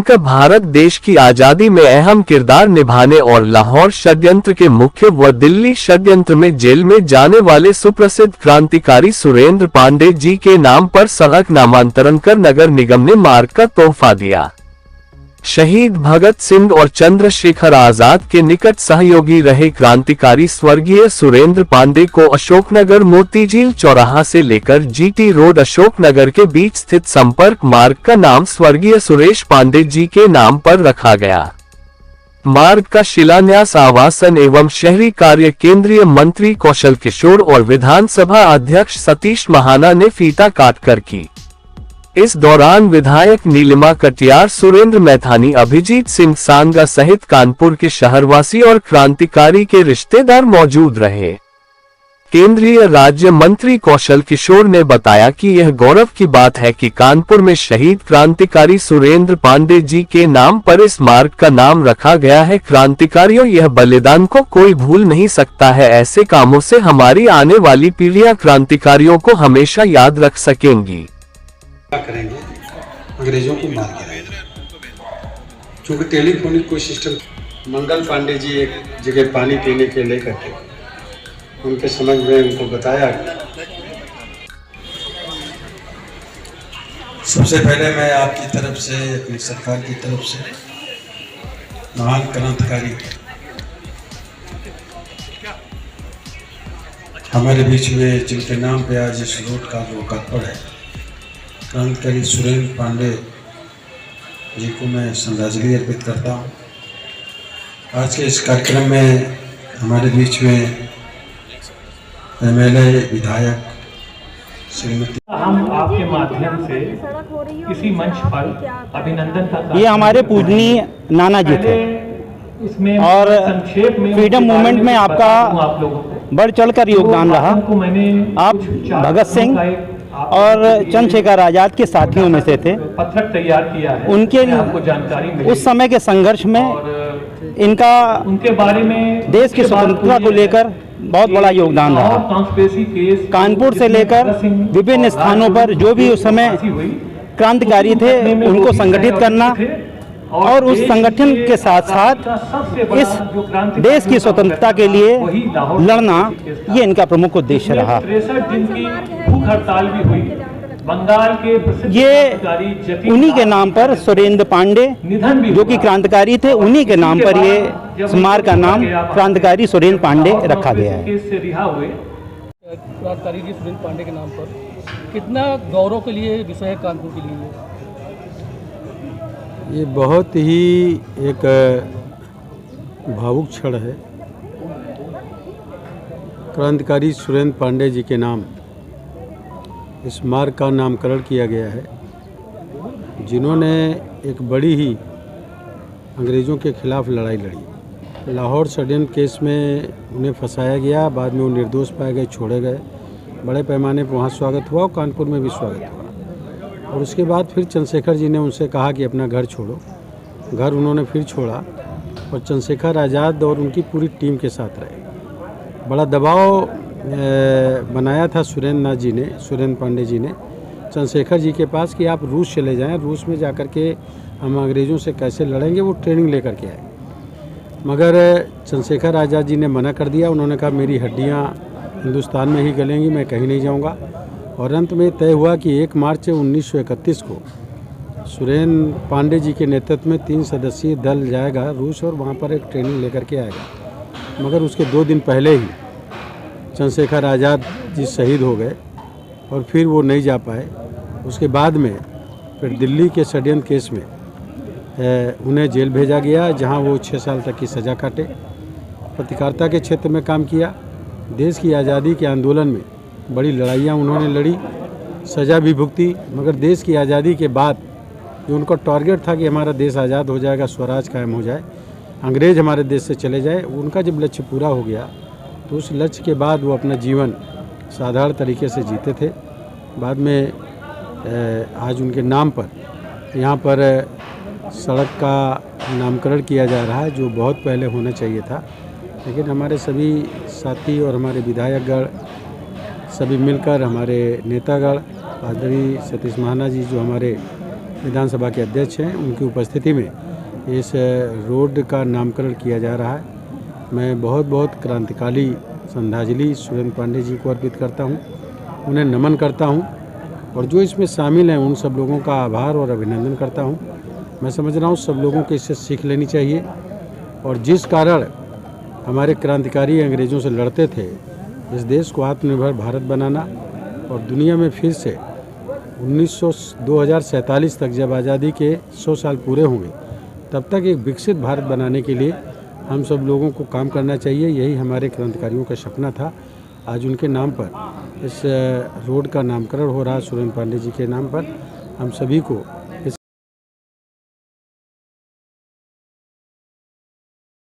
का भारत देश की आजादी में अहम किरदार निभाने और लाहौर षड्यंत्र के मुख्य व दिल्ली षड्यंत्र में जेल में जाने वाले सुप्रसिद्ध क्रांतिकारी सुरेंद्र पांडे जी के नाम पर सड़क नामांतरण कर नगर निगम ने मार्ग का तोहफा दिया। शहीद भगत सिंह और चंद्रशेखर आजाद के निकट सहयोगी रहे क्रांतिकारी स्वर्गीय सुरेंद्र पांडे को अशोकनगर मोतीझील चौराहा से लेकर जीटी रोड अशोकनगर के बीच स्थित संपर्क मार्ग का नाम स्वर्गीय सुरेश पांडे जी के नाम पर रखा गया। मार्ग का शिलान्यास आवासन एवं शहरी कार्य केंद्रीय मंत्री कौशल किशोर और विधानसभा अध्यक्ष सतीश महाना ने फीता काटकर की। इस दौरान विधायक नीलिमा कटियार, सुरेंद्र मैथानी, अभिजीत सिंह सांगा सहित कानपुर के शहरवासी और क्रांतिकारी के रिश्तेदार मौजूद रहे। केंद्रीय राज्य मंत्री कौशल किशोर ने बताया कि यह गौरव की बात है कि कानपुर में शहीद क्रांतिकारी सुरेंद्र पांडे जी के नाम पर इस मार्ग का नाम रखा गया है। क्रांतिकारियों, यह बलिदान को कोई भूल नहीं सकता है। ऐसे कामों से हमारी आने वाली पीढ़ियां क्रांतिकारियों को हमेशा याद रख सकेंगी। करेंगे, अंग्रेजों को मार गिराएंगे। क्योंकि टेलीफोनिक कोई सिस्टम, मंगल पांडे जी एक जगह पानी पीने के लेकर के उनके समझ में उनको बताया। सबसे पहले मैं आपकी तरफ से, अपनी सरकार की तरफ से महान क्रांतिकारी हमारे बीच में जिनके नाम पे आज इस रोड का लोकार्पण है, क्रांतिकारी सुरेंद्र पांडे जी को मैं श्रद्धांजलि अर्पित करता हूँ। आज के इस कार्यक्रम में हमारे बीच में एमएलए, विधायक श्रीमती, हम आपके माध्यम से किसी मंच पर अभिनंदन का, ये हमारे पूजनीय नाना जी थे और फ्रीडम मूवमेंट में आपका बढ़ चढ़कर योगदान रहा। आप भगत सिंह और चंद्रशेखर आजाद के साथियों में से थे। पत्रक तैयार किया है, उनके आपको जानकारी मिली। उस समय के संघर्ष में इनका उनके बारे में देश की स्वतंत्रता को लेकर बहुत बड़ा योगदान रहा। कानपुर से लेकर विभिन्न स्थानों पर जो भी उस समय क्रांतिकारी थे उनको संगठित करना और उस संगठन के साथ साथ इस देश की स्वतंत्रता के लिए लड़ना, ये इनका प्रमुख उद्देश्य रहा। 63 दिन की भूख हड़ताल भी हुई। बंगाल के ये उन्हीं के नाम पर सुरेंद्र पांडे जो कि क्रांतिकारी थे, उन्हीं के नाम पर ये स्मारक का नाम क्रांतिकारी सुरेंद्र पांडे रखा गया है। क्रांतिकारी जी सुरेंद्र पांडे के नाम पर कितना गौरव के लिए विषय है कानपुर के लिए? ये बहुत ही एक भावुक क्षण है। क्रांतिकारी सुरेंद्र पांडे जी के नाम इस मार्ग का नामकरण किया गया है, जिन्होंने एक बड़ी ही अंग्रेज़ों के खिलाफ लड़ाई लड़ी। लाहौर षड्यंत्र केस में उन्हें फंसाया गया, बाद में वो निर्दोष पाए गए, छोड़े गए। बड़े पैमाने पर वहाँ स्वागत हुआ और कानपुर में भी स्वागत हुआ। और उसके बाद फिर चंद्रशेखर जी ने उनसे कहा कि अपना घर छोड़ो। घर उन्होंने फिर छोड़ा और चंद्रशेखर आज़ाद और उनकी पूरी टीम के साथ रहे। बड़ा दबाव बनाया था सुरेंद्र पांडे जी ने चंद्रशेखर जी के पास कि आप रूस चले जाएं, रूस में जाकर के हम अंग्रेज़ों से कैसे लड़ेंगे, वो ट्रेनिंग लेकर के आए। मगर चंद्रशेखर आज़ाद जी ने मना कर दिया। उन्होंने कहा मेरी हड्डियाँ हिंदुस्तान में ही गलेंगी, मैं कहीं नहीं जाऊँगा। और अंत में तय हुआ कि 1 मार्च 1931 को सुरेंद्र पांडे जी के नेतृत्व में 3 सदस्यीय दल जाएगा रूस और वहाँ पर एक ट्रेनिंग लेकर के आएगा। मगर उसके 2 दिन पहले ही चंद्रशेखर आज़ाद जी शहीद हो गए और फिर वो नहीं जा पाए। उसके बाद में फिर दिल्ली के षड्यंत्र केस में उन्हें जेल भेजा गया, जहाँ वो 6 साल तक की सज़ा काटे। पत्रकारिता के क्षेत्र में काम किया। देश की आज़ादी के आंदोलन में बड़ी लड़ाइयाँ उन्होंने लड़ी, सज़ा भी भुगती। मगर देश की आज़ादी के बाद जो उनका टारगेट था कि हमारा देश आज़ाद हो जाएगा, स्वराज कायम हो जाए, अंग्रेज़ हमारे देश से चले जाए, उनका जब लक्ष्य पूरा हो गया तो उस लक्ष्य के बाद वो अपना जीवन साधारण तरीके से जीते थे। बाद में आज उनके नाम पर यहाँ पर सड़क का नामकरण किया जा रहा है, जो बहुत पहले होना चाहिए था। लेकिन हमारे सभी साथी और हमारे विधायकगण सभी मिलकर, हमारे नेतागण, आदरणीय सतीश महाना जी जो हमारे विधानसभा के अध्यक्ष हैं, उनकी उपस्थिति में इस रोड का नामकरण किया जा रहा है। मैं बहुत बहुत क्रांतिकारी श्रद्धांजलि सुरेंद्र पांडे जी को अर्पित करता हूं, उन्हें नमन करता हूं और जो इसमें शामिल हैं उन सब लोगों का आभार और अभिनंदन करता हूं। मैं समझ रहा हूं सब लोगों को इससे सीख लेनी चाहिए और जिस कारण हमारे क्रांतिकारी अंग्रेज़ों से लड़ते थे, इस देश को आत्मनिर्भर भारत बनाना और दुनिया में फिर से 2047 तक जब आज़ादी के 100 साल पूरे होंगे तब तक एक विकसित भारत बनाने के लिए हम सब लोगों को काम करना चाहिए। यही हमारे क्रांतिकारियों का सपना था। आज उनके नाम पर इस रोड का नामकरण हो रहा है, सुरेंद्र पांडे जी के नाम पर। हम सभी को